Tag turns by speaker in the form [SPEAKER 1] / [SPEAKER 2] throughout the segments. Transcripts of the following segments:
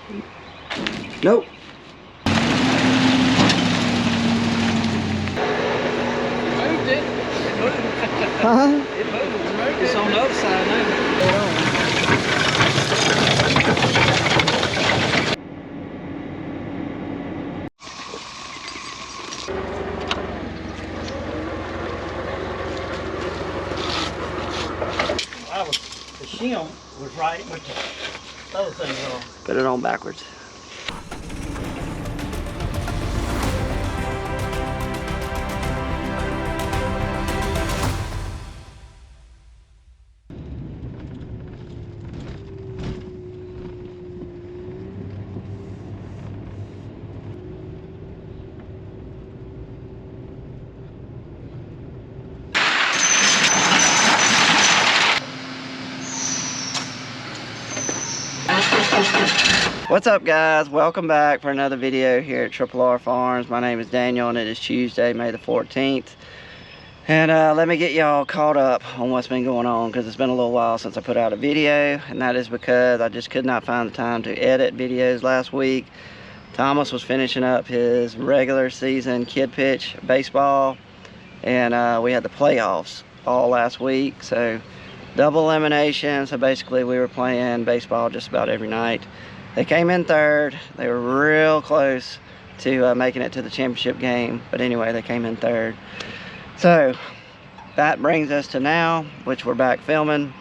[SPEAKER 1] Nope.
[SPEAKER 2] Moved it. It moved.
[SPEAKER 1] Huh?
[SPEAKER 2] It moved. It's on the other side now. The shim was right, but the other thing's wrong.
[SPEAKER 1] Put it on backwards. What's up, guys? Welcome back for another video here at Triple R Farms. My name is Daniel and it is Tuesday, May the 14th. And let me get y'all caught up on what's been going on, because it's been a little while since I put out a video, and that is because I just could not find the time to edit videos last week. Thomas was finishing up his regular season kid pitch baseball, and we had the playoffs all last week, so double elimination. So basically we were playing baseball just about every night. They came in third. They were real close to making it to the championship game, but anyway, they came in third. So that brings us to now, which we're back filming.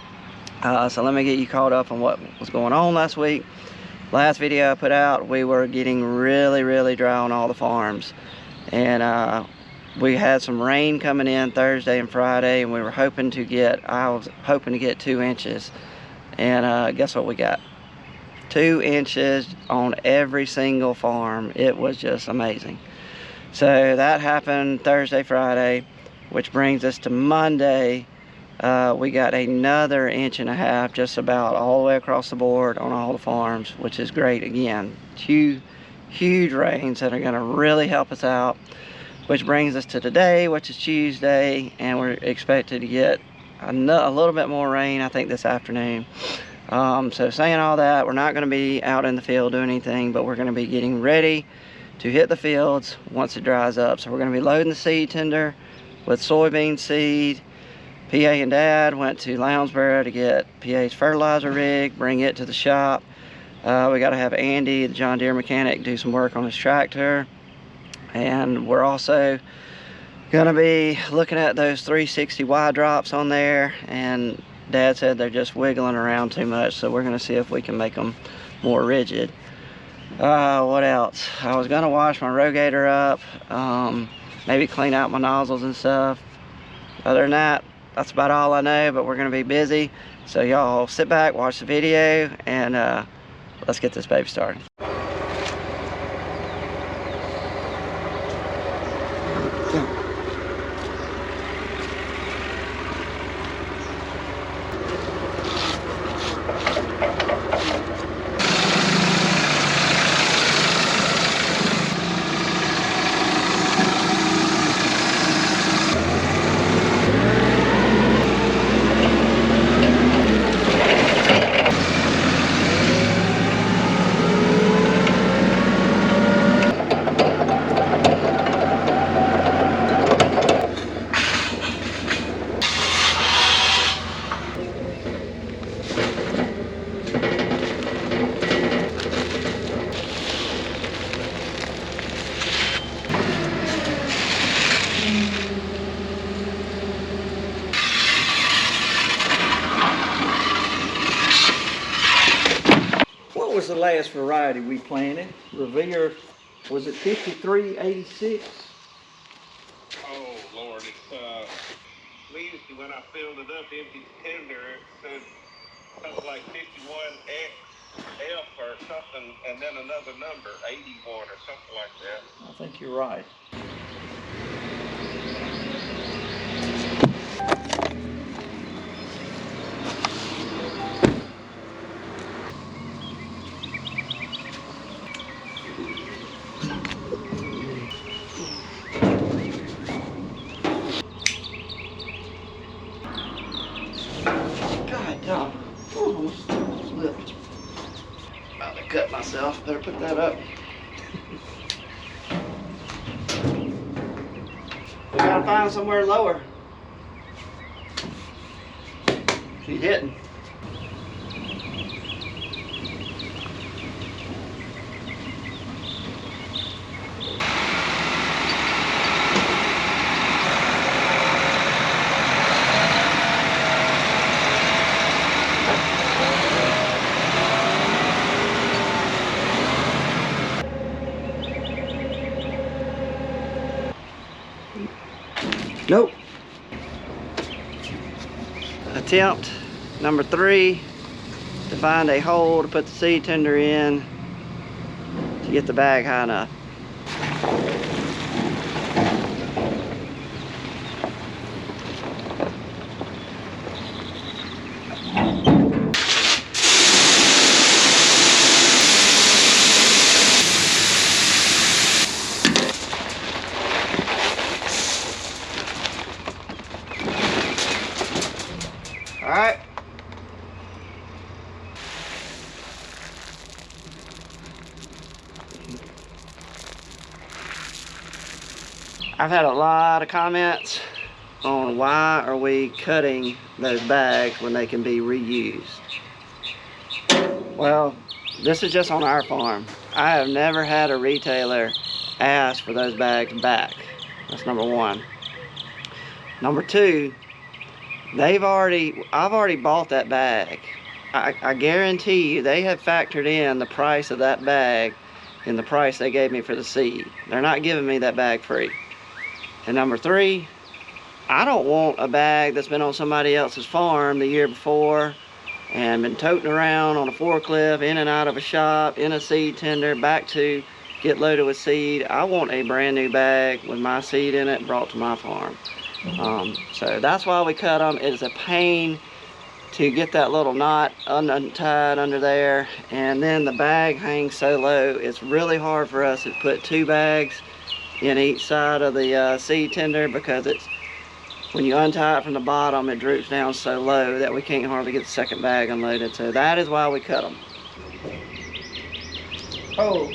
[SPEAKER 1] So let me get you caught up on what was going on last week. Last video I put out, we were getting really dry on all the farms, and we had some rain coming in Thursday and Friday, and we were hoping to get, I was hoping to get 2 inches, and guess what we got? 2 inches on every single farm. It was just amazing. So that happened Thursday, Friday, which brings us to Monday. We got another 1.5 inches just about all the way across the board on all the farms, which is great. Again, huge rains that are going to really help us out, which brings us to today, which is Tuesday, and we're expected to get a little bit more rain, I think, this afternoon. So saying all that, we're not going to be out in the field doing anything, but we're going to be getting ready to hit the fields once it dries up. So we're going to be loading the seed tender with soybean seed. PA and Dad went to Lounsboro to get PA's fertilizer rig, bring it to the shop. We got to have Andy, the John Deere mechanic, do some work on his tractor. And we're also going to be looking at those 360 Y drops on there, and Dad said they're just wiggling around too much, so we're going to see if we can make them more rigid. What else? I was going to wash my rogator up, maybe clean out my nozzles and stuff. Other than that, that's about all I know, but we're going to be busy. So y'all sit back, watch the video, and let's get this baby started. What was the last variety we planted? Revere, was it 5386?
[SPEAKER 3] Oh Lord, it's we used to, when I filled it up, empty tender, it said something like 51XF or something, and then another number, 81 or something like that.
[SPEAKER 2] I think you're right.
[SPEAKER 1] God, Tom. Almost slipped.
[SPEAKER 3] About it.
[SPEAKER 1] cut myself. Better put that up. We gotta find somewhere lower. She's hitting. Nope. Attempt number 3 to find a hole to put the seed tender in to get the bag high enough. All right. I've had a lot of comments on why are we cutting those bags when they can be reused. Well, this is just on our farm. I have never had a retailer ask for those bags back. That's number 1. Number 2, I've already bought that bag. I guarantee you they have factored in the price of that bag in the price they gave me for the seed. They're not giving me that bag free. And number 3, I don't want a bag that's been on somebody else's farm the year before and been toting around on a forklift, in and out of a shop, in a seed tender, back to get loaded with seed. I want a brand new bag with my seed in it brought to my farm. So that's why we cut them. It is a pain to get that little knot untied under there, and then the bag hangs so low. It's really hard for us to put 2 bags in each side of the seed tender, because it's, when you untie it from the bottom, it droops down so low that we can't hardly get the second bag unloaded. So that is why we cut them. Oh.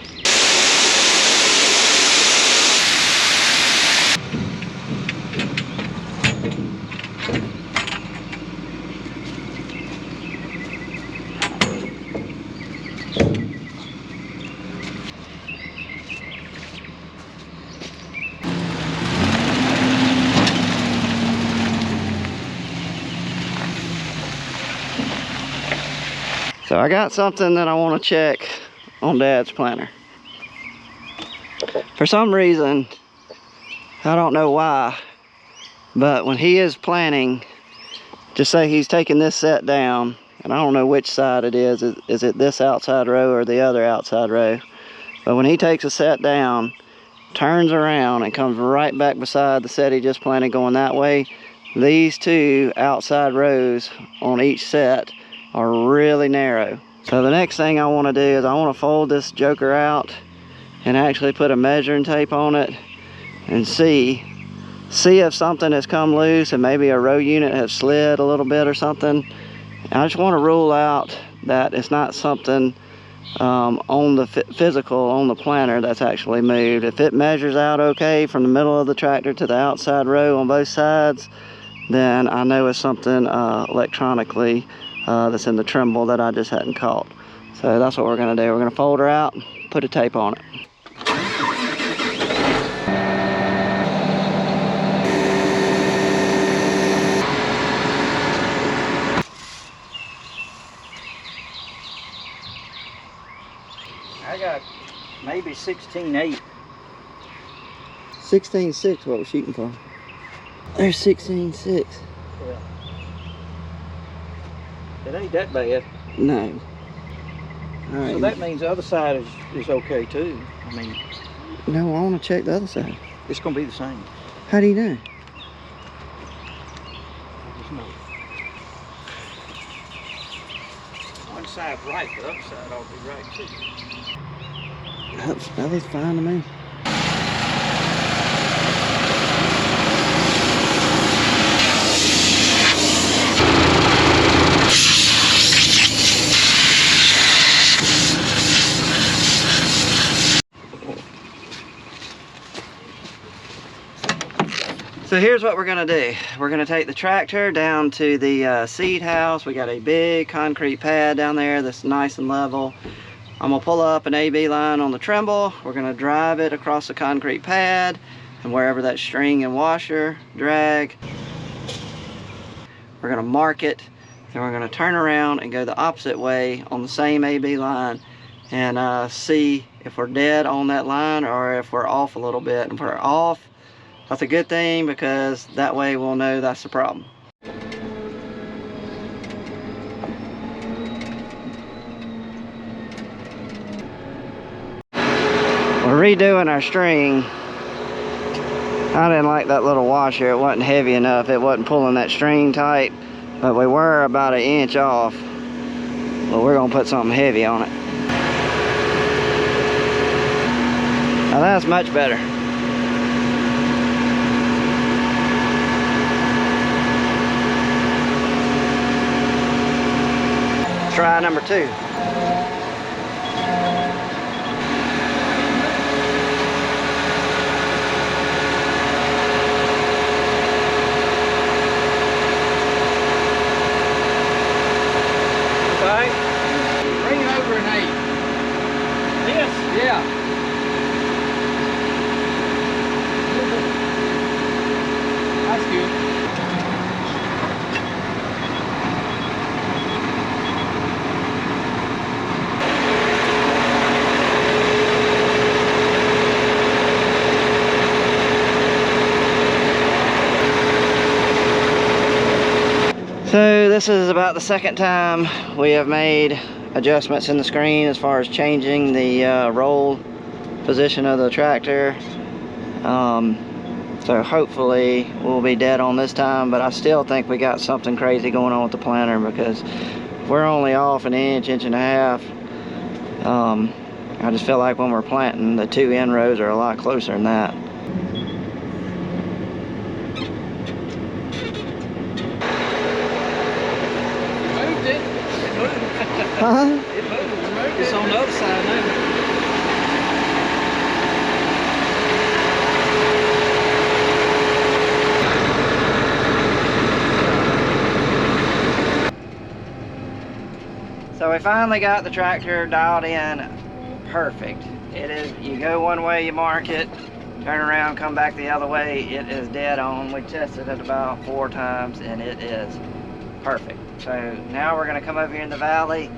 [SPEAKER 1] So I got something that I want to check on Dad's planter. For some reason, I don't know why, but when he is planting, just say he's taking this set down, and I don't know which side it is. Is it this outside row or the other outside row? But when he takes a set down, turns around and comes right back beside the set he just planted going that way, these 2 outside rows on each set are really narrow. So the next thing I want to do is I want to fold this joker out and actually put a measuring tape on it and see if something has come loose and maybe a row unit has slid a little bit or something. I just want to rule out that it's not something on the physical on the planter that's actually moved. If it measures out okay from the middle of the tractor to the outside row on both sides, then I know it's something electronically that's in the trimble that I just hadn't caught. So that's what we're going to do. We're going to fold her out, put a tape on it.
[SPEAKER 2] I got maybe 16.8.
[SPEAKER 1] 16.6 what we're shooting for. There's 16.6.
[SPEAKER 2] Yeah. It ain't that bad.
[SPEAKER 1] No. All right.
[SPEAKER 2] So that means the other side is okay too. I mean,
[SPEAKER 1] no, I want to check the other side.
[SPEAKER 2] it's gonna be the same.
[SPEAKER 1] How do you know?
[SPEAKER 2] I just know. One side's right, the other side ought to be right too.
[SPEAKER 1] That looks fine to me. So here's what we're gonna do. We're gonna take the tractor down to the seed house. We got a big concrete pad down there that's nice and level. I'm gonna pull up an AB line on the Trimble. We're gonna drive it across the concrete pad and wherever that string and washer drag. We're gonna mark it, then we're gonna turn around and go the opposite way on the same AB line and see if we're dead on that line or if we're off a little bit. And if we're off, that's a good thing because that way we'll know that's the problem. We're redoing our string. I didn't like that little washer. It wasn't heavy enough. It wasn't pulling that string tight, but we were about 1 inch off. But we're gonna put something heavy on it. Now that's much better. Try number 2.
[SPEAKER 2] Okay. Bring it over an 8. This? Yeah. That's good.
[SPEAKER 1] So this is about the second time we have made adjustments in the screen as far as changing the roll position of the tractor. So hopefully we'll be dead on this time, but I still think we got something crazy going on with the planter because we're only off 1 inch, 1.5 inches. I just feel like when we're planting, the 2 end rows are a lot closer than that.
[SPEAKER 2] It moved. It's on the other side now.
[SPEAKER 1] So we finally got the tractor dialed in perfect. It is, you go one way, you mark it, turn around, come back the other way, it is dead on. We tested it about 4 times and it is perfect. So now we're gonna come over here in the valley.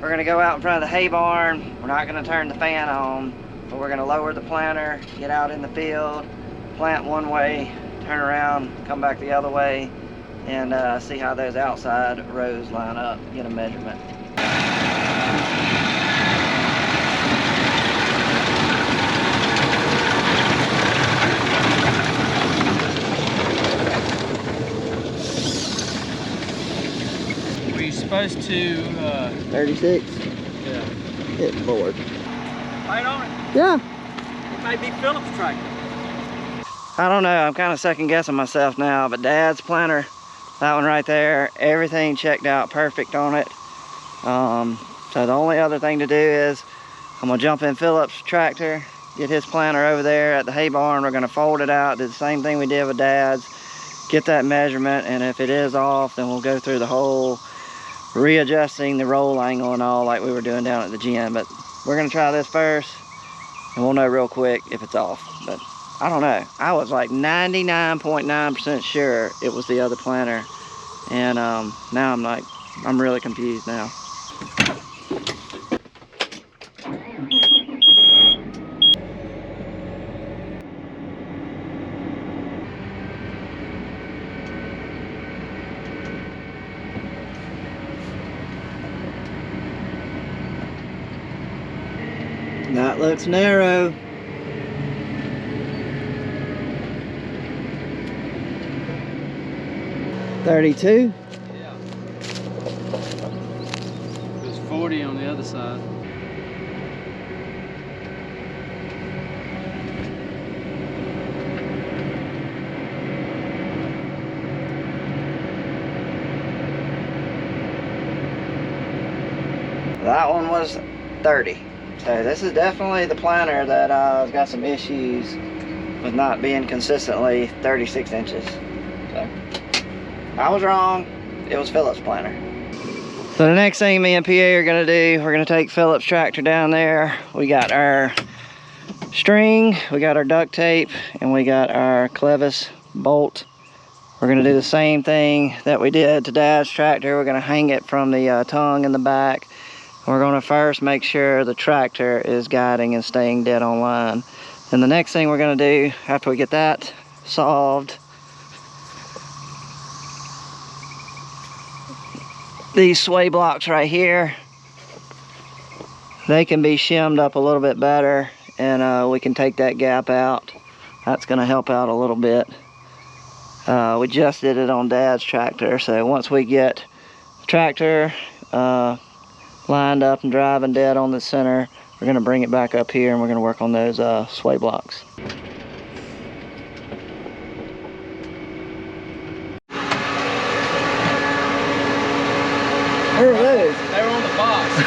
[SPEAKER 1] We're gonna go out in front of the hay barn. We're not gonna turn the fan on, but we're gonna lower the planter, get out in the field, plant one way, turn around, come back the other way, and see how those outside rows line up, get a measurement.
[SPEAKER 2] We're supposed to
[SPEAKER 1] 36?
[SPEAKER 2] yeah.
[SPEAKER 1] Good Lord.
[SPEAKER 2] Right on it.
[SPEAKER 1] Yeah.
[SPEAKER 2] It may be Phillips' tractor.
[SPEAKER 1] I don't know, I'm kind of second guessing myself now, but Dad's planter, that one right there, everything checked out perfect on it. So the only other thing to do is I'm gonna jump in Phillips' tractor, get his planter over there at the hay barn. We're gonna fold it out, do the same thing we did with Dad's, get that measurement, and if it is off, then we'll go through the whole readjusting the roll angle and all like we were doing down at the gym. But we're gonna try this first and we'll know real quick if it's off. But I don't know, I was like 99.9% sure it was the other planter, and now I'm really confused now. That looks narrow. $32?
[SPEAKER 2] Yeah. It was 40 on the other side.
[SPEAKER 1] That one was 30. So this is definitely the planter that has got some issues with not being consistently 36 inches. So I was wrong. It was Philip's planter. So the next thing me and PA are gonna do, we're gonna take Philip's tractor down there. We got our string, we got our duct tape, and we got our clevis bolt. We're gonna do the same thing that we did to Dad's tractor. We're gonna hang it from the tongue in the back. We're gonna first make sure the tractor is guiding and staying dead on line. Then the next thing we're gonna do after we get that solved, these sway blocks right here, they can be shimmed up a little bit better, and we can take that gap out. That's gonna help out a little bit. We just did it on Dad's tractor, so once we get the tractor lined up and driving dead on the center, we're gonna bring it back up here and we're gonna work on those sway blocks. Where are those?
[SPEAKER 2] They were on the box.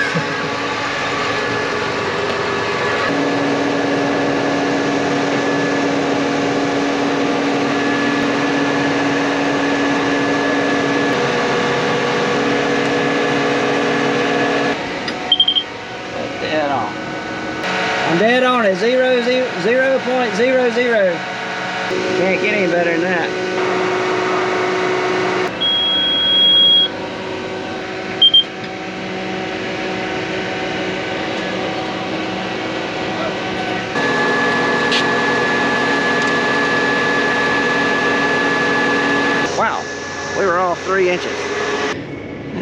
[SPEAKER 1] Dead on. I'm dead on it. 0.00. Can't get any better than that. Wow, we were off 3 inches.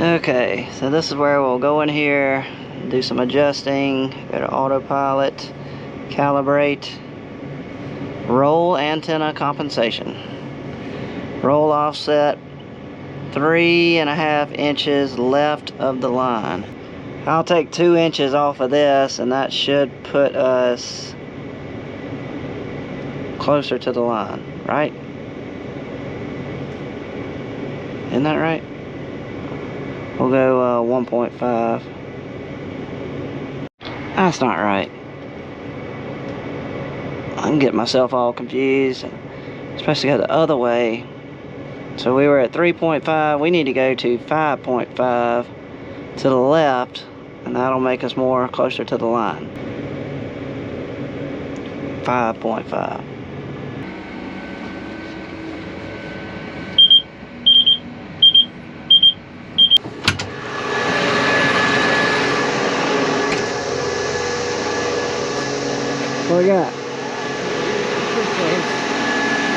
[SPEAKER 1] Okay, so this is where we'll go in here, do some adjusting, go to autopilot, calibrate, roll antenna compensation. Roll offset 3.5 inches left of the line. I'll take 2 inches off of this, and that should put us closer to the line, right? Isn't that right? We'll go 1.5. That's not right. I'm getting myself all confused, especially go the other way. So we were at 3.5. We need to go to 5.5 to the left, and that'll make us more closer to the line. 5.5. What we got?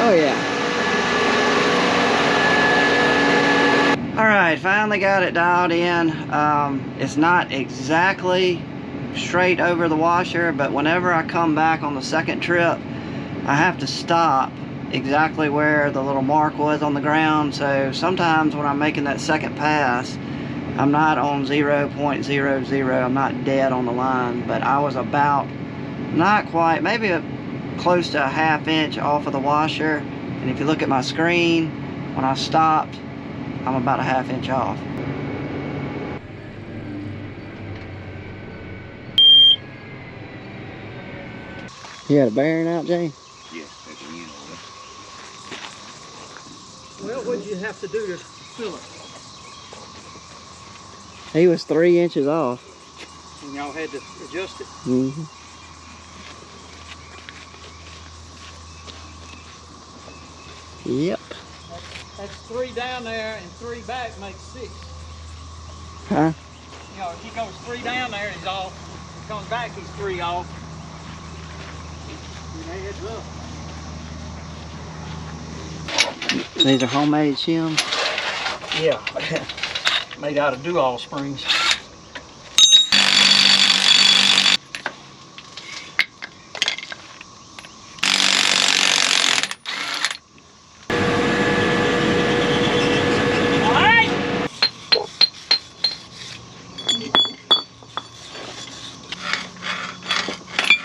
[SPEAKER 1] Oh yeah. Alright, finally got it dialed in. It's not exactly straight over the washer, but whenever I come back on the second trip, I have to stop exactly where the little mark was on the ground. So sometimes when I'm making that second pass, I'm not on 0.00. I'm not dead on the line, but I was about, not quite, maybe close to a 1/2 inch off of the washer. And if you look at my screen, when I stopped, I'm about a 1/2 inch off. You got a bearing out, Jay?
[SPEAKER 3] Yes, at the end of
[SPEAKER 2] Well, what did you have to do to fill it?
[SPEAKER 1] He was 3 inches off.
[SPEAKER 2] And y'all had to adjust it.
[SPEAKER 1] Mm-hmm. Yep.
[SPEAKER 2] That's 3 down there and 3 back makes 6.
[SPEAKER 1] Huh?
[SPEAKER 2] You know, if he goes 3 down there, he's off. If he comes back, he's 3 off. And that adds up.
[SPEAKER 1] These are homemade shims.
[SPEAKER 2] Yeah, made out of do-all springs.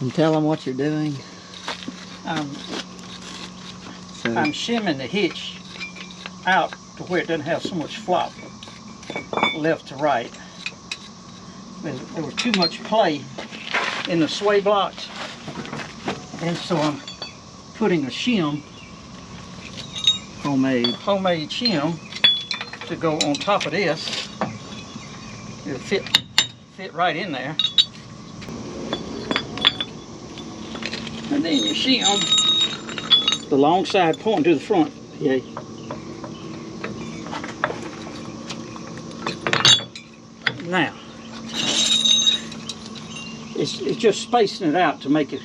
[SPEAKER 1] And tell them what you're doing.
[SPEAKER 2] I'm shimming the hitch out to where it doesn't have so much flop left to right. There was too much play in the sway blocks, and so I'm putting a shim, homemade shim, to go on top of this. It'll fit right in there. And then your shim, the long side pointing to the front. Yeah. Now, it's just spacing it out to make it,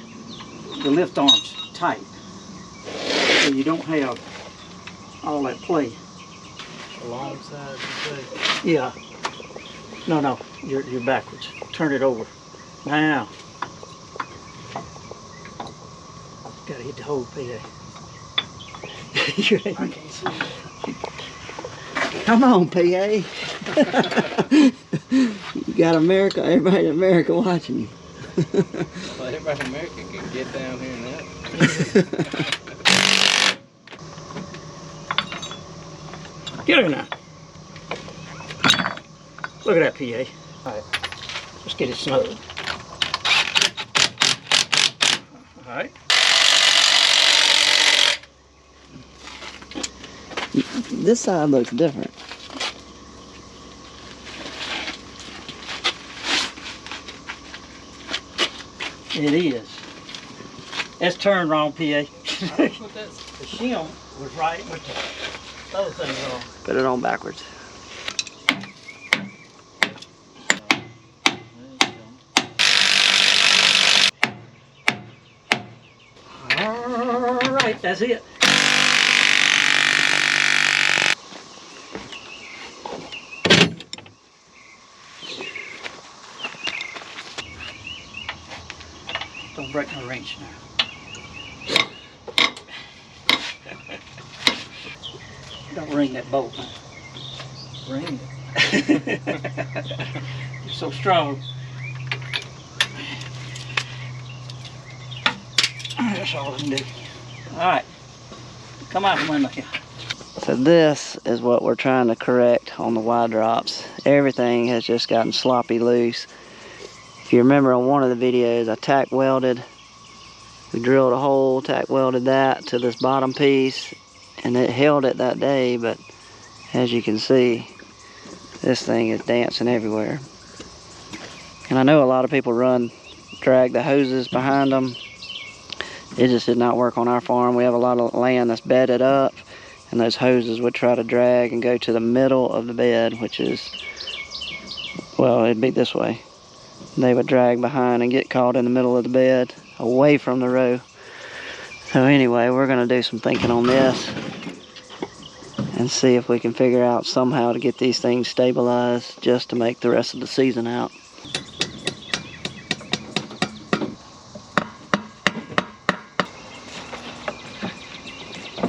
[SPEAKER 2] the lift arms tight, so you don't have all that play.
[SPEAKER 4] Alongside, you say?
[SPEAKER 2] Yeah. No, you're backwards. Turn it over. Now. Gotta hit the hole, PA.
[SPEAKER 4] I can't see it.
[SPEAKER 1] Come on, PA. You got America, everybody in America watching you.
[SPEAKER 4] Well, everybody in America can get down here and help.
[SPEAKER 2] Get her now. Look at that, PA. All right, let's get it snug. All right.
[SPEAKER 1] This side looks different.
[SPEAKER 2] It is. That's turned wrong, PA. The
[SPEAKER 4] That's
[SPEAKER 2] shim was right with the other thing wrong.
[SPEAKER 1] Put it on backwards.
[SPEAKER 2] All right, that's it. Don't break my wrench now. Don't ring that bolt.
[SPEAKER 4] ring it.
[SPEAKER 2] You're so strong. That's all I can do. All right, come out the window here.
[SPEAKER 1] So this is what we're trying to correct on the Y drops. Everything has just gotten sloppy loose. If you remember on one of the videos, I tack welded. We drilled a hole, tack welded that to this bottom piece, and it held it that day, but as you can see, this thing is dancing everywhere. And I know a lot of people drag the hoses behind them. It just did not work on our farm. We have a lot of land that's bedded up, and those hoses would try to drag and go to the middle of the bed, which is, well, it'd be this way. They would drag behind and get caught in the middle of the bed, away from the row. So anyway, we're gonna do some thinking on this and see if we can figure out somehow to get these things stabilized just to make the rest of the season out.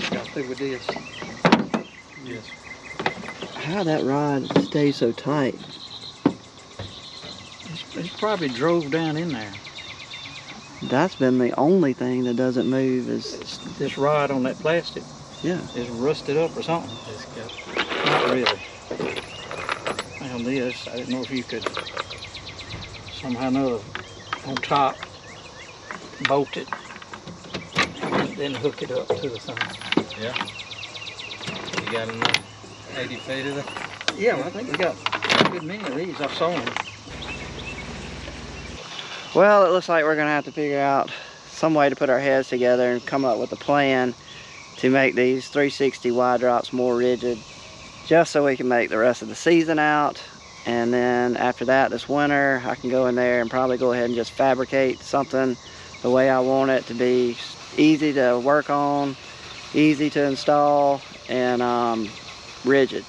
[SPEAKER 4] Got through with this. Yes.
[SPEAKER 1] How that rod stays so tight?
[SPEAKER 2] It's probably drove down in there.
[SPEAKER 1] That's been the only thing that doesn't move is,
[SPEAKER 2] This rod on that plastic
[SPEAKER 1] yeah.
[SPEAKER 2] is rusted up or something.
[SPEAKER 4] It's got,
[SPEAKER 2] Not really. On this, I didn't know if you could somehow or another on top bolt it and then hook it up to the thing.
[SPEAKER 4] yeah. You got enough 80 feet of it?
[SPEAKER 2] Yeah, well, I think we got a good many of these. I saw them.
[SPEAKER 1] Well, it looks like we're gonna have to figure out some way to put our heads together and come up with a plan to make these 360 Y drops more rigid, just so we can make the rest of the season out. And then after that, this winter, I can go in there and probably go ahead and just fabricate something the way I want it to be, easy to work on, easy to install, and rigid.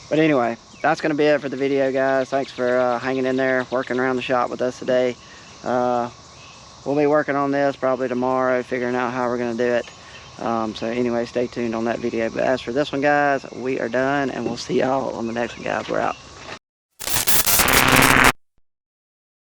[SPEAKER 1] But anyway, that's going to be it for the video, guys. Thanks for hanging in there, working around the shop with us today. We'll be working on this probably tomorrow, figuring out how we're going to do it. So anyway, stay tuned on that video. But as for this one, guys, we are done, and we'll see y'all on the next one, guys. We're out.